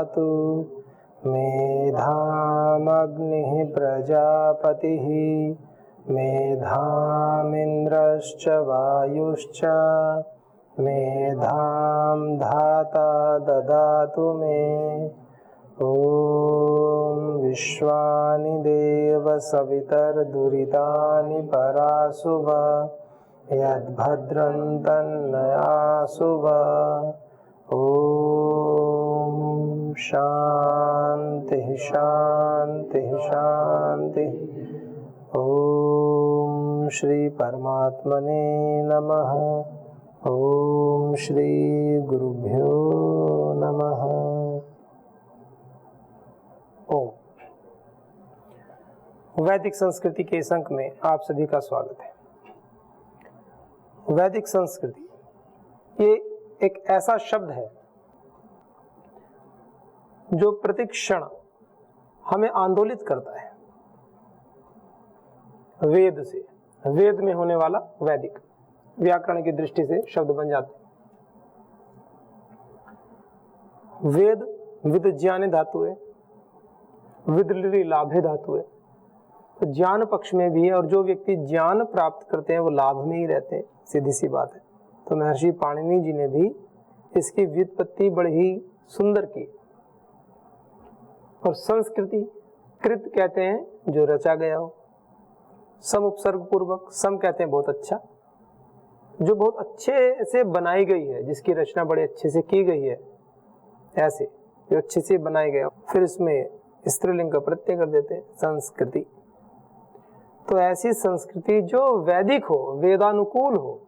ददातु। मेधामग्निः प्रजापतिः मेधामिन्द्रश्च वायुश्च मेधां धाता ददातु मे। ॐ विश्वानि देव सवितर्दुरितानि पराशुभ यद्भद्रं तन्नयाशुभ। ॐ शान्तिः शान्तिः शान्तिः। ॐ श्री परमात्मने नमः। ॐ श्री गुरुभ्यो नमः। ओम। वैदिक संस्कृति के इस अंक में आप सभी का स्वागत है। वैदिक संस्कृति ये एक ऐसा शब्द है जो प्रतिक्षण हमें आंदोलित करता है। वेद से, वेद में होने वाला वैदिक, व्याकरण की दृष्टि से शब्द बन जाते हैं। वेद विद्ज्ञान धातु है, विद्लि लाभे धातु है, तो ज्ञान पक्ष में भी है, और जो व्यक्ति ज्ञान प्राप्त करते हैं वो लाभ में ही रहते हैं, सीधी सी बात है। तो महर्षि पाणिनि जी ने भी इसकी व्युत्पत्ति बड़ी ही सुंदर की। और संस्कृति कृत कहते हैं जो रचा गया हो, सम उपसर्ग पूर्वक, सम कहते हैं बहुत अच्छा, जो बहुत अच्छे से बनाई गई है, जिसकी रचना बड़े अच्छे से की गई है, ऐसे जो अच्छे से बनाई गया। फिर इसमें स्त्रीलिंग का प्रत्यय कर देते हैं, संस्कृति। तो ऐसी संस्कृति जो वैदिक हो, वेदानुकूल हो।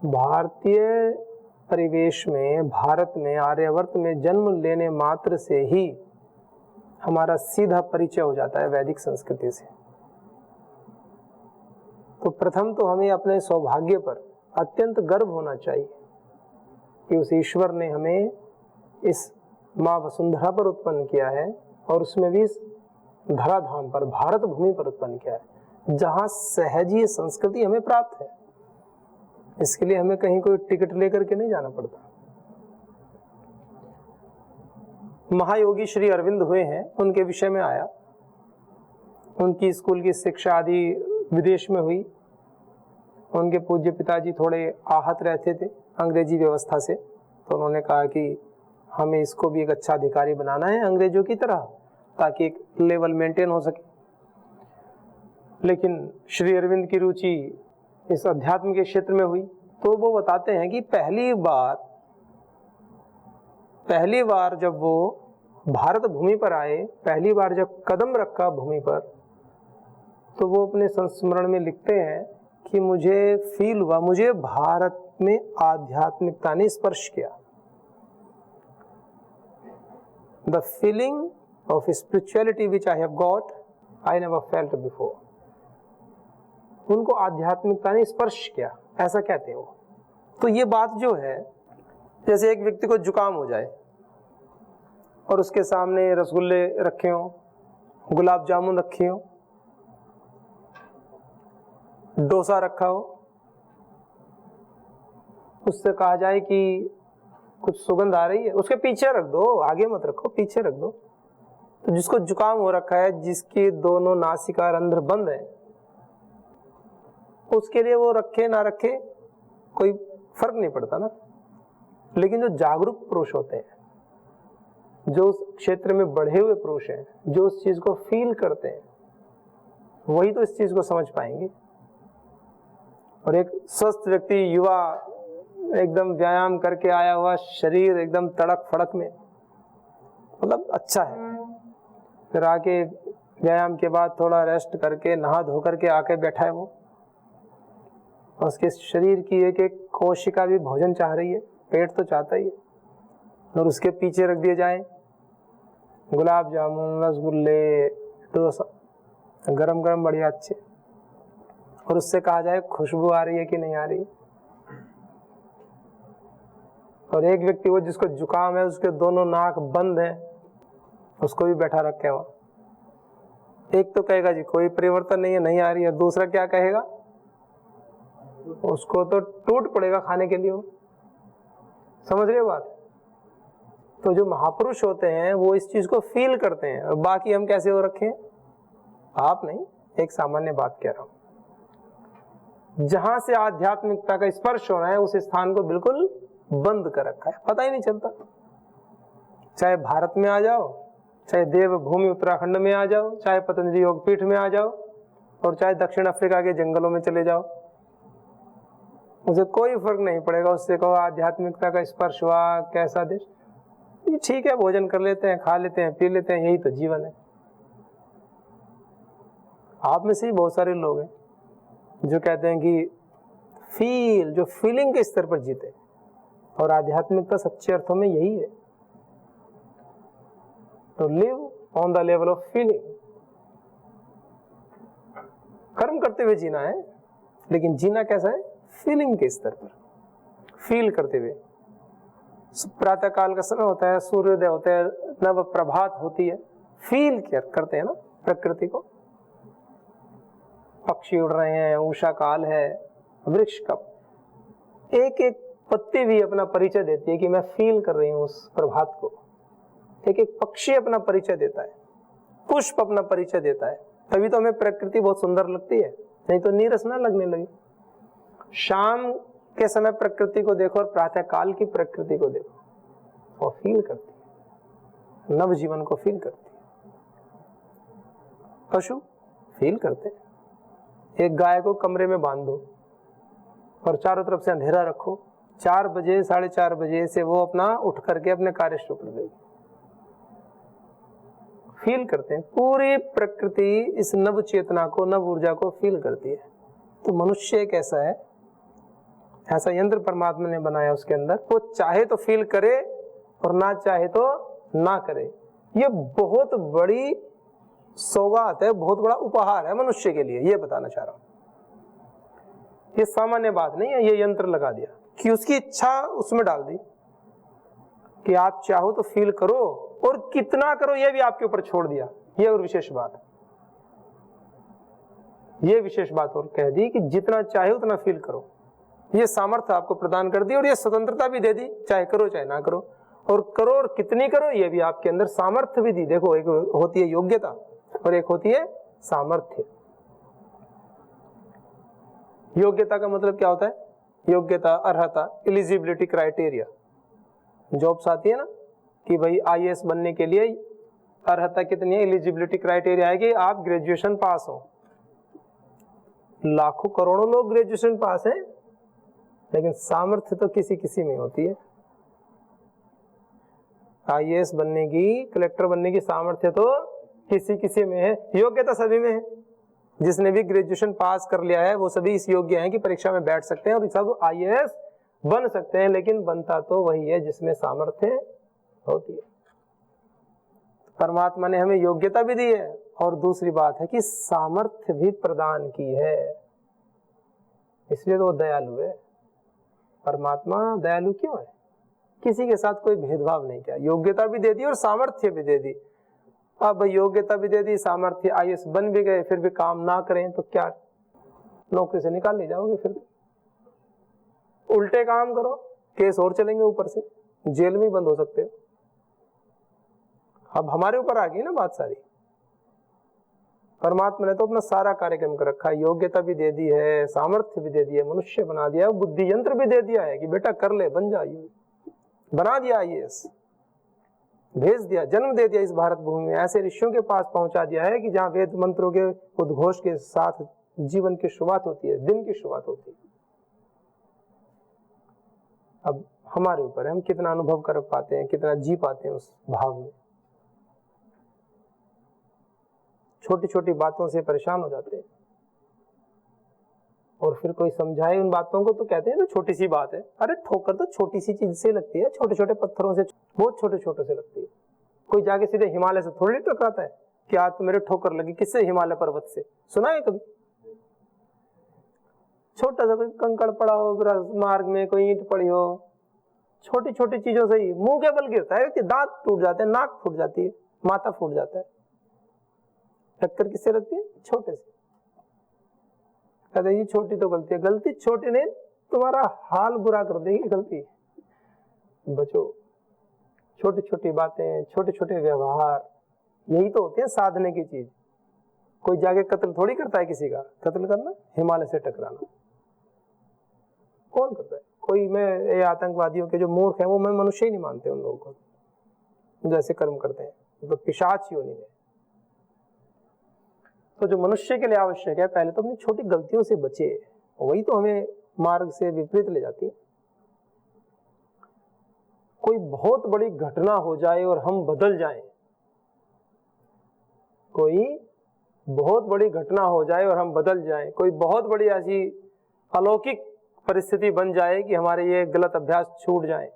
भारतीय परिवेश में, भारत में, आर्यावर्त में जन्म लेने मात्र से ही हमारा सीधा परिचय हो जाता है वैदिक संस्कृति से। तो प्रथम तो हमें अपने सौभाग्य पर अत्यंत गर्व होना चाहिए कि उस ईश्वर ने हमें इस माँ वसुंधरा पर उत्पन्न किया है, और उसमें भी इस धराधाम पर, भारत भूमि पर उत्पन्न किया है, जहाँ सहजीय संस्कृति हमें प्राप्त है। इसके लिए हमें कहीं कोई टिकट लेकर के नहीं जाना पड़ता। महायोगी श्री अरविंद हुए हैं, उनके विषय में आया। उनकी स्कूल की शिक्षा आदि विदेश में हुई। उनके पूज्य पिताजी थोड़े आहत रहते थे अंग्रेजी व्यवस्था से, तो उन्होंने कहा कि हमें इसको भी एक अच्छा अधिकारी बनाना है अंग्रेजों की तरह, ताकि एक लेवल मेंटेन हो सके। लेकिन श्री अरविंद की रुचि इस अध्यात्म के क्षेत्र में हुई। तो वो बताते हैं कि पहली बार जब वो भारत भूमि पर आए, पहली बार जब कदम रखा भूमि पर, तो वो अपने संस्मरण में लिखते हैं कि मुझे फील हुआ, मुझे भारत में आध्यात्मिकता ने स्पर्श किया। The feeling of spirituality which I have got, I never felt before. उनको आध्यात्मिकता ने स्पर्श किया, ऐसा कहते हैं वो। तो ये बात जो है, जैसे एक व्यक्ति को जुकाम हो जाए और उसके सामने रसगुल्ले रखे हों, गुलाब जामुन रखे हों, डोसा रखा हो, उससे कहा जाए कि कुछ सुगंध आ रही है, उसके पीछे रख दो, आगे मत रखो, पीछे रख दो। तो जिसको जुकाम हो रखा है, जिसके दोनों नासिका रंध्र बंद है, उसके लिए वो रखे ना रखे कोई फर्क नहीं पड़ता ना। लेकिन जो जागरूक पुरुष होते हैं, जो उस क्षेत्र में बढ़े हुए पुरुष हैं, जो उस चीज को फील करते हैं, वही तो इस चीज को समझ पाएंगे। और एक स्वस्थ व्यक्ति, युवा, एकदम व्यायाम करके आया हुआ शरीर, एकदम तड़क फड़क में, मतलब अच्छा है, फिर आके व्यायाम के बाद थोड़ा रेस्ट करके नहा धो करके आके बैठा है वो, उसके शरीर की एक एक कोशिका भी भोजन चाह रही है, पेट तो चाहता ही है, और उसके पीछे रख दिए जाए गुलाब जामुन, रसगुल्ले, डोसा, गरम गरम बढ़िया अच्छे, और उससे कहा जाए खुशबू आ रही है कि नहीं आ रही। और एक व्यक्ति वो जिसको जुकाम है, उसके दोनों नाक बंद हैं, उसको भी बैठा रखे वहां। एक तो कहेगा जी कोई परिवर्तन नहीं है, नहीं आ रही है, दूसरा क्या कहेगा, उसको तो टूट पड़ेगा खाने के लिए। वो समझ रहे हो बात? तो जो महापुरुष होते हैं वो इस चीज को फील करते हैं, और बाकी हम कैसे हो रखे हैं? आप नहीं, एक सामान्य बात कह रहा हूं। जहां से आध्यात्मिकता का स्पर्श हो रहा है उस स्थान को बिल्कुल बंद कर रखा है, पता ही नहीं चलता। चाहे भारत में आ जाओ, चाहे देवभूमि उत्तराखंड में आ जाओ, चाहे पतंजलि योगपीठ में आ जाओ, और चाहे दक्षिण अफ्रीका के जंगलों में चले जाओ, मुझे कोई फर्क नहीं पड़ेगा। उससे कहो आध्यात्मिकता का स्पर्श हुआ, कैसा देश, ठीक है, भोजन कर लेते हैं, खा लेते हैं, पी लेते हैं, यही तो जीवन है। आप में से ही बहुत सारे लोग हैं जो कहते हैं कि जो फीलिंग के स्तर पर जीते, और आध्यात्मिकता सच्चे अर्थों में यही है, तो live on the level of feeling. कर्म करते हुए जीना है, लेकिन जीना कैसा है? फीलिंग के स्तर पर, फील करते हुए। प्रातः काल का समय होता है, सूर्योदय होता है, नव प्रभात होती है, फील करते हैं ना प्रकृति को। पक्षी उड़ रहे हैं, उषा काल है, वृक्ष का एक एक पत्ती भी अपना परिचय देती है कि मैं फील कर रही हूं उस प्रभात को। एक एक पक्षी अपना परिचय देता है, पुष्प अपना परिचय देता है, तभी तो हमें प्रकृति बहुत सुंदर लगती है, नहीं तो नीरस ना लगने लगी। शाम के समय प्रकृति को देखो और प्रातः काल की प्रकृति को देखो, और फील करती है, नव जीवन को फील करती है। पशु फील करते हैं। एक गाय को कमरे में बांध दो और चारों तरफ से अंधेरा रखो, 4 बजे 4:30 बजे से वो अपना उठ करके अपने कार्य शुरू कर देगी। फील करते हैं, पूरी प्रकृति इस नव चेतना को, नव ऊर्जा को फील करती है। तो मनुष्य एक ऐसा है, ऐसा यंत्र परमात्मा ने बनाया उसके अंदर, वो चाहे तो फील करे और ना चाहे तो ना करे। ये बहुत बड़ी सौगात है, बहुत बड़ा उपहार है मनुष्य के लिए, ये बताना चाह रहा हूं। ये सामान्य बात नहीं है, ये यंत्र लगा दिया कि उसकी इच्छा उसमें डाल दी कि आप चाहो तो फील करो, और कितना करो ये भी आपके ऊपर छोड़ दिया। ये और विशेष बात, ये विशेष बात और कह दी कि जितना चाहे उतना फील करो। ये सामर्थ्य आपको प्रदान कर दी और ये स्वतंत्रता भी दे दी, चाहे करो चाहे ना करो, और करो और कितनी करो ये भी आपके अंदर सामर्थ्य भी दी। देखो, एक होती है योग्यता और एक होती है सामर्थ्य। योग्यता का मतलब क्या होता है? योग्यता, अर्हता, एलिजिबिलिटी क्राइटेरिया। जॉब्स आती है ना कि भाई आईएएस बनने के लिए अर्हता कितनी है, एलिजिबिलिटी क्राइटेरिया है कि आप ग्रेजुएशन पास हो। लाखों करोड़ों लोग ग्रेजुएशन पास हैं, लेकिन सामर्थ्य तो किसी किसी में होती है। आईएएस बनने की, कलेक्टर बनने की सामर्थ्य तो किसी किसी में है, योग्यता सभी में है। जिसने भी ग्रेजुएशन पास कर लिया है वो सभी इस योग्य हैं कि परीक्षा में बैठ सकते हैं और सब आईएएस बन सकते हैं, लेकिन बनता तो वही है जिसमें सामर्थ्य होती है। परमात्मा ने हमें योग्यता भी दी है, और दूसरी बात है कि सामर्थ्य भी प्रदान की है, इसलिए तो वो दयालु है। परमात्मा दयालु क्यों है? किसी के साथ कोई भेदभाव नहीं किया, योग्यता भी दे दी और सामर्थ्य भी दे दी। अब योग्यता भी दे दी, सामर्थ्य, आईएएस बन भी गए, फिर भी काम ना करें तो क्या, नौकरी से निकाल ले जाओगे। फिर उल्टे काम करो, केस और चलेंगे, ऊपर से जेल में बंद हो सकते हो। अब हमारे ऊपर आ गई ना बात सारी। परमात्मा ने तो अपना सारा कार्यक्रम कर रखा है, योग्यता भी दे दी है, सामर्थ्य भी दे दिया, मनुष्य बना दिया, बुद्धि यंत्र भी दे दिया है कि बेटा कर ले, बन जा, बना दिया आईएएस, भेज दिया, जन्म दे दिया इस भारत भूमि में, ऐसे ऋषियों के पास पहुंचा दिया है कि जहां वेद मंत्रों के उद्घोष के साथ जीवन की शुरुआत होती है, दिन की शुरुआत होती है। अब हमारे ऊपर है, हम कितना अनुभव कर पाते हैं, कितना जी पाते हैं उस भाव में। छोटी छोटी बातों से परेशान हो जाते हैं, और फिर कोई समझाए उन बातों को तो कहते हैं तो छोटी सी बात है। अरे ठोकर तो छोटी सी चीज से लगती है, छोटे छोटे पत्थरों से, बहुत छोटे छोटे से लगती है। कोई जाके सीधे हिमालय से थोड़ी टकराता है कि आज तो मेरे ठोकर लगी, किससे? हिमालय पर्वत से। सुना है कभी? छोटा सा कोई कंकड़ पड़ा हो मार्ग में, कोई ईंट पड़ी हो, छोटी छोटी चीजों से ही मुंह के बल गिरता है कि दांत टूट जाते हैं, नाक फूट जाती है, माथा फूट जाता है। टक्कर किससे लगती है? छोटे से। कहते ये छोटी तो गलती है, गलती छोटी नहीं, तुम्हारा हाल बुरा कर देगी गलती, बचो। छोटी छोटी बातें, छोटे छोटे व्यवहार, यही तो होते हैं साधने की चीज। कोई जाके कत्ल थोड़ी करता है किसी का। कत्ल करना, हिमालय से टकराना, कौन करता है? कोई, मैं ये आतंकवादियों के जो मूर्ख हैं वो मैं मनुष्य ही नहीं मानते उन लोगों को जैसे कर्म करते हैं, तो पिशाच ही होनी है। तो जो मनुष्य के लिए आवश्यक है, पहले तो अपनी छोटी गलतियों से बचे, वही तो हमें मार्ग से विपरीत ले जाती है। कोई बहुत बड़ी घटना हो जाए और हम बदल जाएं, कोई बहुत बड़ी घटना हो जाए और हम बदल जाएं, कोई बहुत बड़ी ऐसी अलौकिक परिस्थिति बन जाए कि हमारे ये गलत अभ्यास छूट जाए,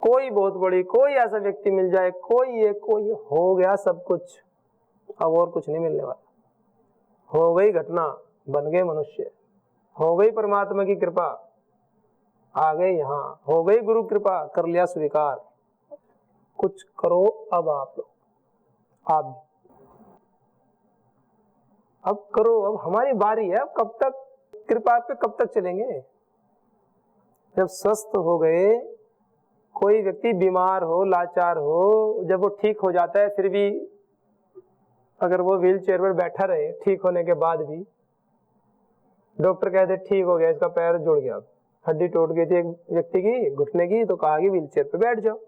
कोई बहुत बड़ी, कोई ऐसा व्यक्ति मिल जाए, कोई हो गया सब कुछ, अब और कुछ नहीं मिलने वाला। हो गई घटना, बन गए मनुष्य, हो गई परमात्मा की कृपा, आ गए यहाँ, हो गई गुरु कृपा, कर लिया स्वीकार। कुछ करो अब आप लोग, आप अब करो, अब हमारी बारी है। अब कब तक कृपा पे कब तक चलेंगे? जब स्वस्थ हो गए, कोई व्यक्ति बीमार हो, लाचार हो, जब वो ठीक हो जाता है, फिर भी अगर वो व्हील चेयर पर बैठा रहे, ठीक होने के बाद भी डॉक्टर कहते ठीक हो गया, इसका पैर जुड़ गया, हड्डी टूट गई थी एक व्यक्ति की घुटने की, तो कहा कि व्हील चेयर पे बैठ जाओ।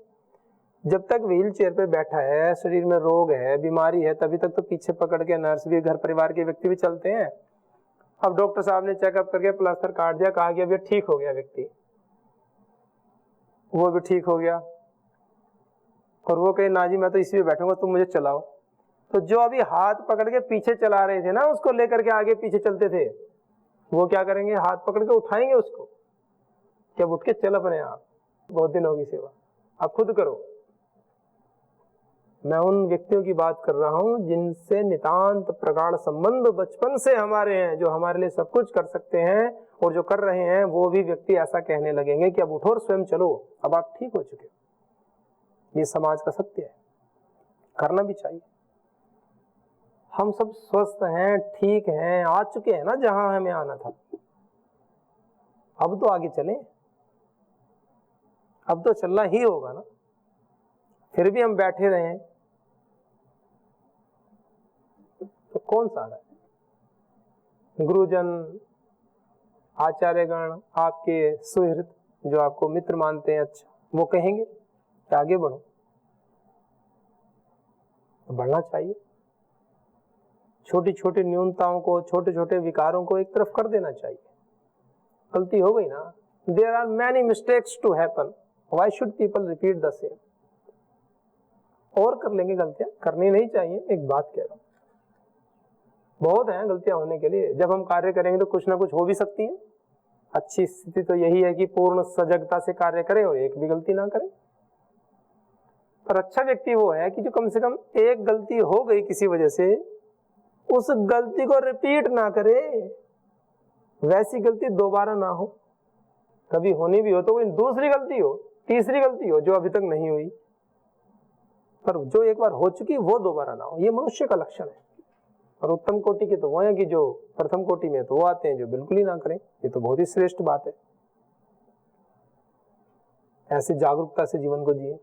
जब तक व्हील चेयर पे बैठा है, शरीर में रोग है, बीमारी है, तभी तक तो पीछे पकड़ के नर्स भी, घर परिवार के व्यक्ति भी चलते हैं। अब डॉक्टर साहब ने चेकअप करके प्लास्टर काट दिया, कहा कि अब ये ठीक हो गया व्यक्ति, वो भी ठीक हो गया, और वो कहे ना जी मैं तो इसी में बैठूंगा, तुम मुझे चलाओ। तो जो अभी हाथ पकड़ के पीछे चला रहे थे ना, उसको लेकर के आगे पीछे चलते थे, वो क्या करेंगे? हाथ पकड़ के उठाएंगे उसको, क्या उठ के चल अपने आप, बहुत दिन होगी सेवा, आप खुद करो। मैं उन व्यक्तियों की बात कर रहा हूं जिनसे नितांत प्रगाढ़ संबंध बचपन से हमारे हैं, जो हमारे लिए सब कुछ कर सकते हैं, और जो कर रहे हैं वो भी व्यक्ति ऐसा कहने लगेंगे कि अब उठो और स्वयं चलो, अब आप ठीक हो चुके हो। ये समाज का सत्य है, करना भी चाहिए। हम सब स्वस्थ हैं, ठीक हैं, आ चुके हैं ना जहां हमें आना था, अब तो आगे चलें, अब तो चलना ही होगा ना। फिर भी हम बैठे रहे तो कौन सा रहा है? गुरुजन, आचार्यगण, आपके सुहृद जो आपको मित्र मानते हैं, अच्छा, वो कहेंगे कि आगे बढ़ो, तो बढ़ना चाहिए। छोटी छोटी न्यूनताओं को, छोटे छोटे विकारों को एक तरफ कर देना चाहिए। गलती हो गई ना, there are many mistakes to happen, why should people repeat the same. और कर लेंगे गलतियां, करनी नहीं चाहिए, एक बात कह रहा हूं, बहुत हैं गलतियां होने के लिए। जब हम कार्य करेंगे तो कुछ ना कुछ हो भी सकती है। अच्छी स्थिति तो यही है कि पूर्ण सजगता से कार्य करें और एक भी गलती ना करें। पर अच्छा व्यक्ति वो है कि जो कम से कम एक गलती हो गई किसी वजह से, उस गलती को रिपीट ना करे, वैसी गलती दोबारा ना हो। कभी होनी भी हो तो कोई दूसरी गलती हो, तीसरी गलती हो जो अभी तक नहीं हुई, पर जो एक बार हो चुकी वो दोबारा ना हो। ये मनुष्य का लक्षण है। और उत्तम कोटि के तो वो है कि जो प्रथम कोटि में तो वो आते हैं जो बिल्कुल ही ना करें। ये तो बहुत ही श्रेष्ठ बात है। ऐसे जागरूकता से जीवन को जिए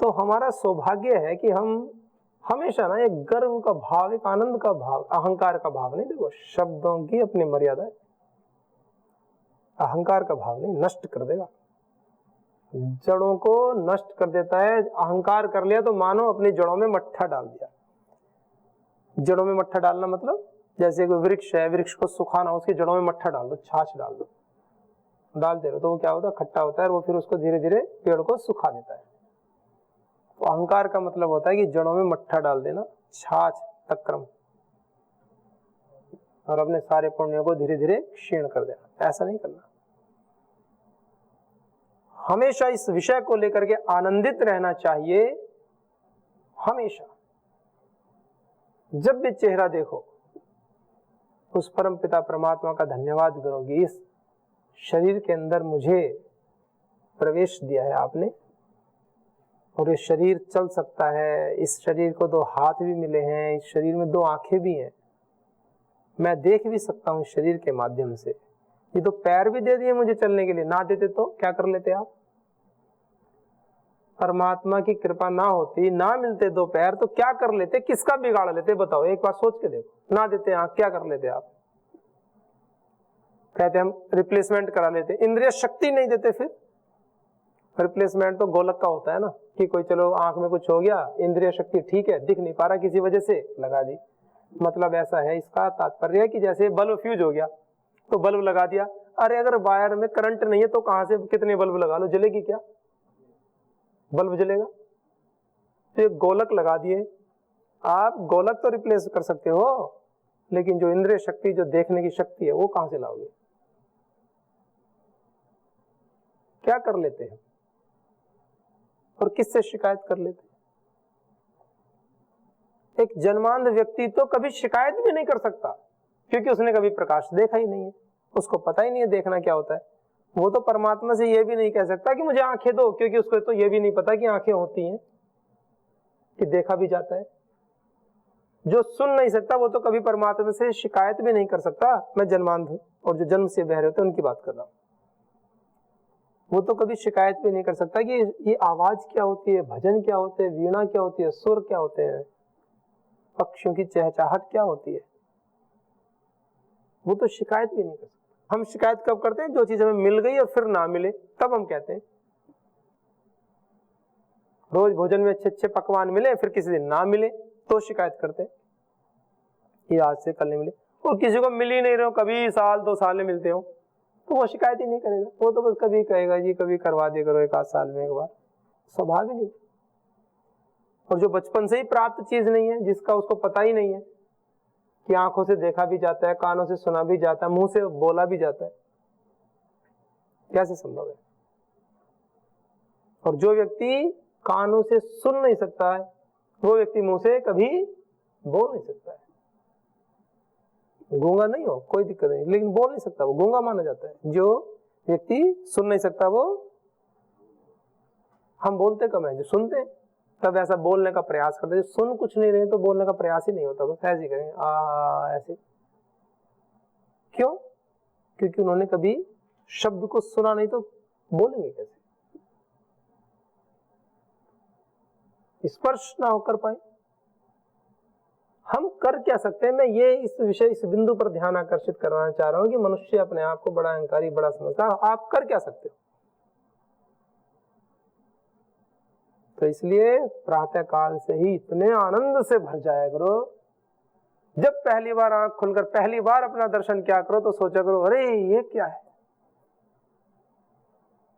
तो हमारा सौभाग्य है कि हम हमेशा ना एक गर्व का भाव, एक आनंद का भाव, अहंकार का भाव नहीं, देखो शब्दों की अपनी मर्यादा है, अहंकार का भाव नहीं, नष्ट कर देगा, जड़ों को नष्ट कर देता है। अहंकार कर लिया तो मानो अपनी जड़ों में मट्ठा डाल दिया। जड़ों में मट्ठा डालना मतलब जैसे कोई वृक्ष है, वृक्ष को सुखाना, उसकी जड़ों में मट्ठा डाल दो, छाछ डाल दो, डालते रहो तो वो क्या होता है, खट्टा होता है, और वो फिर उसको धीरे धीरे पेड़ को सुखा देता है। तो अहंकार का मतलब होता है कि जड़ों में मट्ठा डाल देना, छाछ तक्रम, और अपने सारे पुण्यों को धीरे धीरे क्षीण कर देना। ऐसा नहीं करना। हमेशा इस विषय को लेकर के आनंदित रहना चाहिए। हमेशा जब भी चेहरा देखो उस परम पिता परमात्मा का धन्यवाद करोगे, इस शरीर के अंदर मुझे प्रवेश दिया है आपने, और ये शरीर चल सकता है, इस शरीर को 2 हाथ भी मिले हैं, इस शरीर में 2 आंखें भी हैं, मैं देख भी सकता हूं इस शरीर के माध्यम से। ये तो पैर भी दे दिए मुझे चलने के लिए, ना देते तो क्या कर लेते आप? परमात्मा की कृपा ना होती, ना मिलते दो पैर, तो क्या कर लेते, किसका बिगाड़ लेते, बताओ एक बार सोच के देखो। ना देते आंख, क्या कर लेते आप? कहते हम रिप्लेसमेंट करा लेते। इंद्रिय शक्ति नहीं देते, फिर रिप्लेसमेंट तो गोलक का होता है ना, कि कोई चलो आंख में कुछ हो गया, इंद्रिय शक्ति ठीक है, दिख नहीं पा रहा किसी वजह से, लगा दी। मतलब ऐसा है, इसका तात्पर्य है कि जैसे बल्ब फ्यूज हो गया तो बल्ब लगा दिया। अरे अगर वायर में करंट नहीं है तो कहां से कितने बल्ब लगा लो, जलेगी क्या? बल्ब जलेगा? तो एक गोलक लगा दिए आप, गोलक तो रिप्लेस कर सकते हो, लेकिन जो इंद्रिय शक्ति, जो देखने की शक्ति है, वो कहां से लाओगे? क्या कर लेते हैं और किससे शिकायत कर लेते? एक जन्मांध व्यक्ति तो कभी शिकायत भी नहीं कर सकता, क्योंकि उसने कभी प्रकाश देखा ही नहीं है, उसको पता ही नहीं है देखना क्या होता है। वो तो परमात्मा से ये भी नहीं कह सकता कि मुझे आंखें दो, क्योंकि उसको तो ये भी नहीं पता कि आंखें होती हैं, कि देखा भी जाता है। जो सुन नहीं सकता वो तो कभी परमात्मा से शिकायत भी नहीं कर सकता। मैं जन्मांध हूं, और जो जन्म से बहरे होते हैं उनकी बात कर रहा हूं। वो तो कभी शिकायत भी नहीं कर सकता कि ये आवाज क्या होती है, भजन क्या होते हैं, वीणा क्या होती है, सुर क्या होते हैं, पक्षियों की चहचहाहट क्या होती है। वो तो शिकायत भी नहीं कर सकता। हम शिकायत कब करते हैं? जो चीज हमें मिल गई और फिर ना मिले, तब हम कहते हैं। रोज भोजन में अच्छे अच्छे पकवान मिले, फिर किसी दिन ना मिले तो शिकायत करते हैं, ये आज से कल नहीं मिले। और किसी को मिल ही नहीं रहे हो, कभी साल 2 साल में मिलते हो, तो वो शिकायत ही नहीं करेगा। वो तो बस कभी कहेगा जी कभी करवा दिया करो, 1 आध साल में एक बार, स्वभाव ही नहीं। और जो बचपन से ही प्राप्त चीज नहीं है, जिसका उसको पता ही नहीं है कि आंखों से देखा भी जाता है, कानों से सुना भी जाता है, मुंह से बोला भी जाता है, कैसे संभव है? और जो व्यक्ति कानों से सुन नहीं सकता है, वो व्यक्ति मुंह से कभी बोल नहीं सकता है। गूंगा नहीं हो कोई दिक्कत नहीं, लेकिन बोल नहीं सकता, वो गूंगा माना जाता है। जो व्यक्ति सुन नहीं सकता, वो, हम बोलते कम है, जो सुनते हैं तब ऐसा बोलने का प्रयास करते हैं। सुन कुछ नहीं रहे तो बोलने का प्रयास ही नहीं होता, बस ऐसे ही करेंगे ऐसे। क्यों? क्योंकि उन्होंने कभी शब्द को सुना नहीं, तो बोलेंगे कैसे? स्पर्श ना होकर पाए। हम कर क्या सकते हैं? मैं ये इस विषय, इस बिंदु पर ध्यान आकर्षित करवाना चाह रहा हूं कि मनुष्य अपने आप को बड़ा अहंकारी, बड़ा समझता है। आप कर क्या सकते हो? तो इसलिए प्रातः काल से ही इतने आनंद से भर जाया करो। जब पहली बार आंख खुलकर पहली बार अपना दर्शन क्या करो, तो सोचा करो, अरे ये क्या है?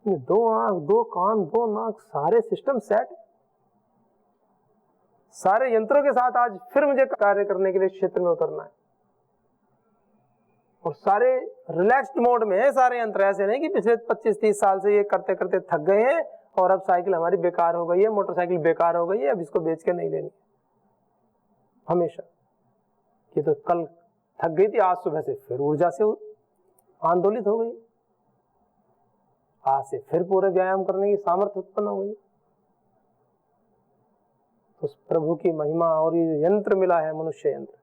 ये 2 आंख, 2 कान, 2 नाक, सारे सिस्टम सेट, सारे यंत्रों के साथ आज फिर मुझे कार्य करने के लिए क्षेत्र में उतरना है। और सारे रिलैक्स्ड मोड में है सारे यंत्र। ऐसे नहीं कि पिछले 25-30 साल से ये करते करते थक गए हैं और अब साइकिल हमारी बेकार हो गई है, मोटरसाइकिल बेकार हो गई है, अब इसको बेच के नहीं लेनी। हमेशा ये तो कल थक गई थी, आज सुबह से फिर ऊर्जा से आंदोलित हो गई, आज से फिर पूरे व्यायाम करने की सामर्थ्य उत्पन्न हो गई। उस प्रभु की महिमा और ये यंत्र मिला है, मनुष्य यंत्र,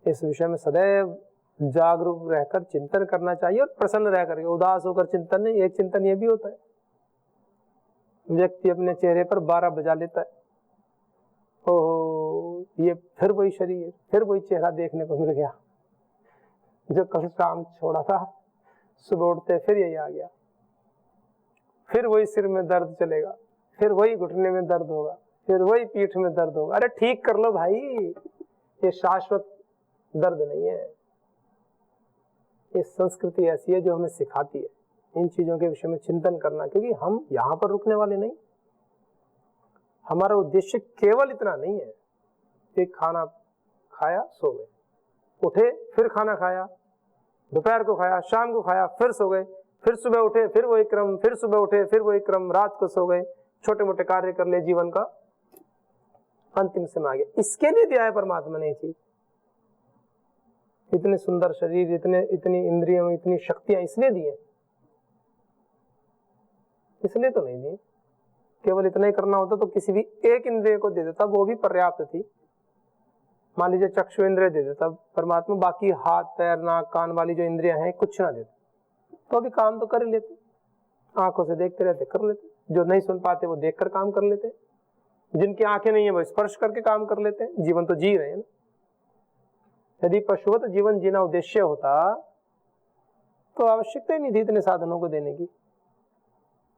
इस विषय में सदैव जागरूक रहकर चिंतन करना चाहिए। और प्रसन्न रह करके, उदास होकर चिंतन नहीं। एक चिंतन ये भी होता है, व्यक्ति अपने चेहरे पर 12 बजा लेता है, ओहो ये फिर वही शरीर, फिर वही चेहरा देखने को मिल गया जो कल शाम छोड़ा था, सुबह उठते फिर यही आ गया, फिर वही सिर में दर्द चलेगा, फिर वही घुटने में दर्द होगा, फिर वही पीठ में दर्द होगा। अरे ठीक कर लो भाई, ये शाश्वत दर्द नहीं है। ये संस्कृति ऐसी है जो हमें सिखाती है इन चीजों के विषय में चिंतन करना, क्योंकि हम यहां पर रुकने वाले नहीं। हमारा उद्देश्य केवल इतना नहीं है कि खाना खाया सो गए, उठे फिर खाना खाया, दोपहर को खाया, शाम को खाया, फिर सो गए, फिर सुबह उठे फिर वही क्रम, फिर सुबह उठे फिर वही क्रम, रात को सो गए, छोटे मोटे कार्य कर ले, जीवन का अंतिम समय आ गया। इसके लिए दिया है परमात्मा ने चीज। इतने सुंदर शरीर, इतनी इंद्रियों, इतनी शक्तियां इसलिए दी है, इसलिए तो नहीं दी। केवल इतना ही करना होता तो किसी भी एक इंद्रिय को दे देता, वो भी पर्याप्त थी। मान लीजिए चक्षु इंद्रिय दे देता परमात्मा, बाकी हाथ पैर नाक कान वाली जो इंद्रियां हैं कुछ ना देते, तो अभी काम तो कर ही लेते, आंखों से देखते रहते कर लेते। जो नहीं सुन पाते वो देखकर काम कर लेते हैं, जिनकी आंखें नहीं है वो स्पर्श करके काम कर लेते हैं, जीवन तो जी रहे हैं ना। यदि पशुवत जीवन जीना उद्देश्य होता तो आवश्यकता ही नहीं थी इतने साधनों को देने की।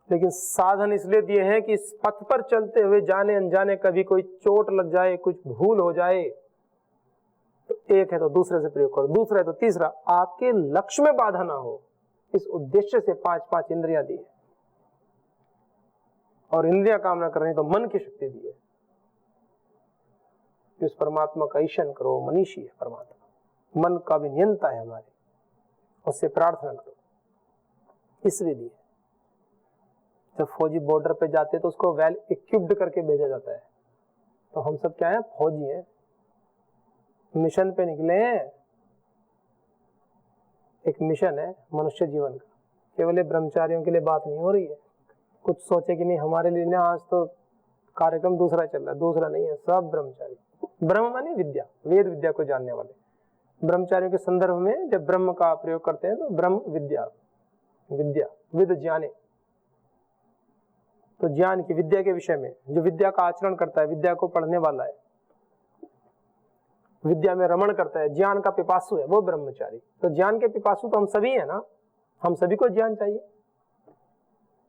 लेकिन साधन इसलिए दिए हैं कि इस पथ पर चलते हुए जाने अनजाने कभी कोई चोट लग जाए, कुछ भूल हो जाए, तो एक है तो दूसरे से प्रयोग करो, दूसरा है तो तीसरा, आपके लक्ष्य में बाधा ना हो, इस उद्देश्य से 5 इंद्रियां दी है। और इंद्रियां काम ना कर रही तो मन की शक्ति दी है। उस परमात्मा का ईशन करो, मनीषी है परमात्मा, मन का भी नियंता है हमारे, उससे प्रार्थना करो, इसलिए दी है। जब फौजी बॉर्डर पे जाते तो उसको वेल इक्विप्ड करके भेजा जाता है। तो हम सब क्या है, फौजी हैं, मिशन पे निकले हैं। एक मिशन है मनुष्य जीवन का, केवल ब्रह्मचारियों के लिए बात नहीं हो रही है। कुछ सोचे कि नहीं हमारे लिए ना आज तो कार्यक्रम दूसरा चल रहा है, दूसरा नहीं है, सब ब्रह्मचारी। ब्रह्म माने विद्या, वेद विद्या को जानने वाले। ब्रह्मचारियों के संदर्भ में जब ब्रह्म का प्रयोग करते हैं तो ब्रह्म विद्या, विद्या विद ज्ञाने, तो ज्ञान की विद्या के विषय में जो विद्या का आचरण करता है, विद्या को पढ़ने वाला है, विद्या में रमण करता है, ज्ञान का पिपासु है, वो ब्रह्मचारी। तो ज्ञान के पिपासु तो हम सभी है ना, हम सभी को ज्ञान चाहिए,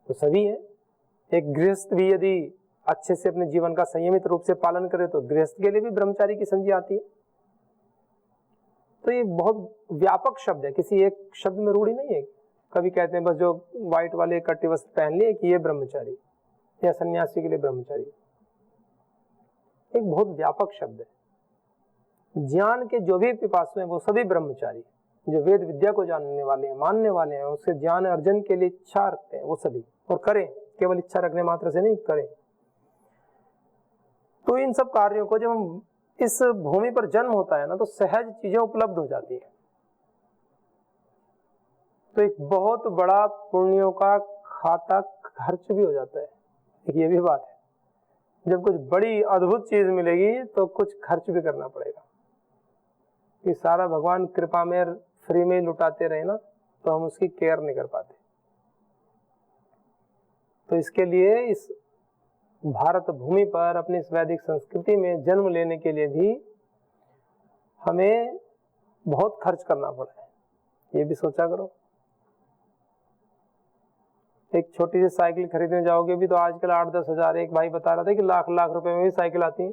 तो सभी है। एक गृहस्थ भी यदि अच्छे से अपने जीवन का संयमित रूप से पालन करे तो गृहस्थ के लिए भी ब्रह्मचारी की संज्ञा आती है। तो ये बहुत व्यापक शब्द है, किसी एक शब्द में रूढ़ी नहीं है। कभी कहते हैं बस जो व्हाइट वाले कट्टे वस्त्र पहन लिए कि ये ब्रह्मचारी, या सन्यासी के लिए ब्रह्मचारी। एक बहुत व्यापक शब्द है। ज्ञान के जो भी पिपासु हैं वो सभी ब्रह्मचारी, जो वेद विद्या को जानने वाले हैं, मानने वाले हैं, उसके ज्ञान अर्जन के लिए इच्छा रखते हैं, वो सभी, और करें, केवल इच्छा रखने मात्र से नहीं, करें। तो इन सब कार्यों को जब हम इस भूमि पर जन्म होता है ना तो सहज चीजें उपलब्ध हो जाती है। तो एक बहुत बड़ा पुण्यों का खाता खर्च भी हो जाता है, एक ये भी बात है। जब कुछ बड़ी अद्भुत चीज मिलेगी तो कुछ खर्च भी करना पड़ेगा, कि सारा भगवान कृपा में फ्री में लुटाते रहे ना तो हम उसकी केयर नहीं कर पाते। तो इसके लिए इस भारत भूमि पर अपनी इस वैदिक संस्कृति में जन्म लेने के लिए भी हमें बहुत खर्च करना पड़ा है, ये भी सोचा करो। एक छोटी सी साइकिल खरीदने जाओगे भी तो आजकल 8-10 हजार, एक भाई बता रहा था कि लाख रुपए में भी साइकिल आती है,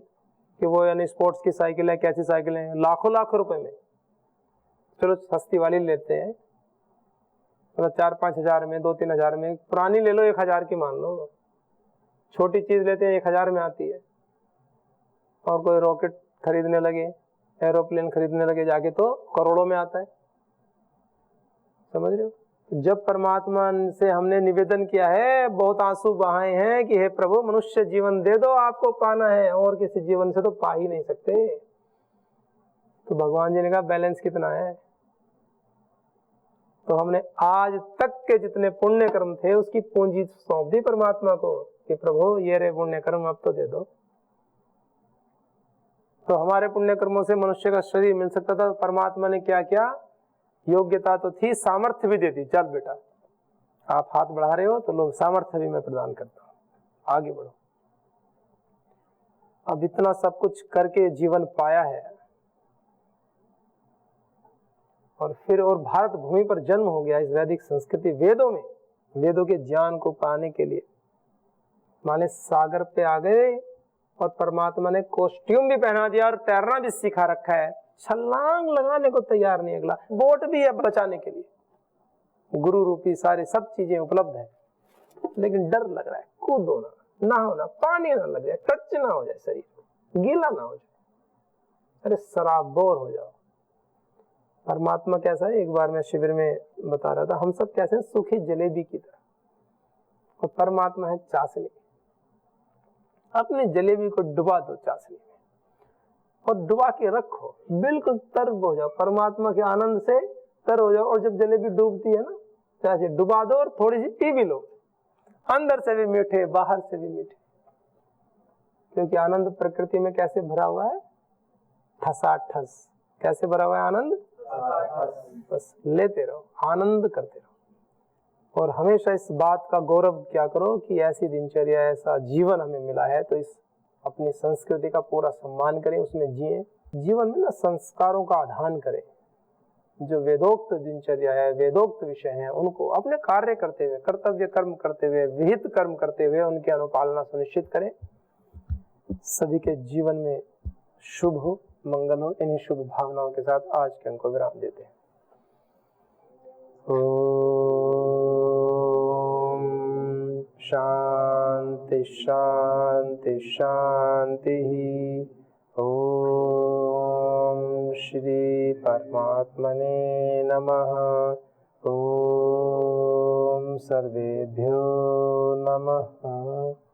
कि वो यानी स्पोर्ट्स की साइकिल है, कैसी साइकिल है, लाख रुपए में। चलो सस्ती वाली लेते हैं, मतलब 4-5 हजार में, 2-3 हजार में। पुरानी ले लो 1 हजार की मान लो, छोटी चीज लेते हैं 1 हजार में आती है। और कोई रॉकेट खरीदने लगे, एरोप्लेन खरीदने लगे जाके तो करोड़ों में आता है, समझ रहे हो। जब परमात्मा से हमने निवेदन किया है, बहुत आंसू बहाए हैं कि हे प्रभु मनुष्य जीवन दे दो, आपको पाना है, और किसी जीवन से तो पा ही नहीं सकते। तो भगवान जी ने कहा बैलेंस कितना है। तो हमने आज तक के जितने पुण्य कर्म थे उसकी पूंजी सौंप दी परमात्मा को कि प्रभु ये रे पुण्य कर्म अब तो दे दो। तो हमारे पुण्य कर्मों से मनुष्य का शरीर मिल सकता था, परमात्मा ने क्या किया, योग्यता तो थी, सामर्थ्य भी दे दी, चल बेटा आप हाथ बढ़ा रहे हो तो लोग सामर्थ्य भी मैं प्रदान करता हूं, आगे बढ़ो। अब इतना सब कुछ करके जीवन पाया है, और फिर और भारत भूमि पर जन्म हो गया इस वैदिक संस्कृति, वेदों में, वेदों के ज्ञान को पाने के लिए। माने सागर पे आ गए और परमात्मा ने कॉस्ट्यूम भी पहना दिया और तैरना भी सिखा रखा है, छलांग लगाने को तैयार नहीं अगला, बोट भी है बचाने के लिए, गुरु रूपी सारे सब चीजें उपलब्ध है, लेकिन डर लग रहा है, कूदो ना होना, पानी ना लग जाए, टच ना हो जाए, शरीर गीला ना हो जाए, अरे सराबोर हो जाओ। परमात्मा कैसा है, एक बार मैं शिविर में बता रहा था, हम सब कैसे हैं, सूखी जलेबी की तरह, और परमात्मा है चाशनी। अपनी जलेबी को डुबा दो चाशनी में और डुबा के रखो, बिल्कुल तर हो जाओ, परमात्मा के आनंद से तर हो जाओ। और जब जलेबी डूबती है ना, चाहे डुबा दो और थोड़ी सी पी भी लो, अंदर से भी मीठे बाहर से भी मीठे, क्योंकि आनंद प्रकृति में कैसे भरा हुआ है, ठसाठस। कैसे भरा हुआ है आनंद, बस लेते रहो, आनंद करते रहो। और हमेशा इस बात का गौरव क्या करो कि ऐसी दिनचर्या, ऐसा जीवन हमें मिला है, तो इस अपनी संस्कृति का पूरा सम्मान करें, उसमें जिए। जीवन में ना संस्कारों का आधान करें। जो वेदोक्त दिनचर्या है, वेदोक्त विषय हैं, उनको अपने कार्य करते हुए, कर्तव्य कर्म करते हुए, विहित कर्म करते हुए उनकी अनुपालना सुनिश्चित करें। सभी के जीवन में शुभ हो, मंगल हो। इन्हीं शुभ भावनाओं के साथ आज के अंक को विराम देते हैं। ओम शांति शांति शांति। ओम श्री परमात्मने नमः। ओम सर्वेभ्यो नमः।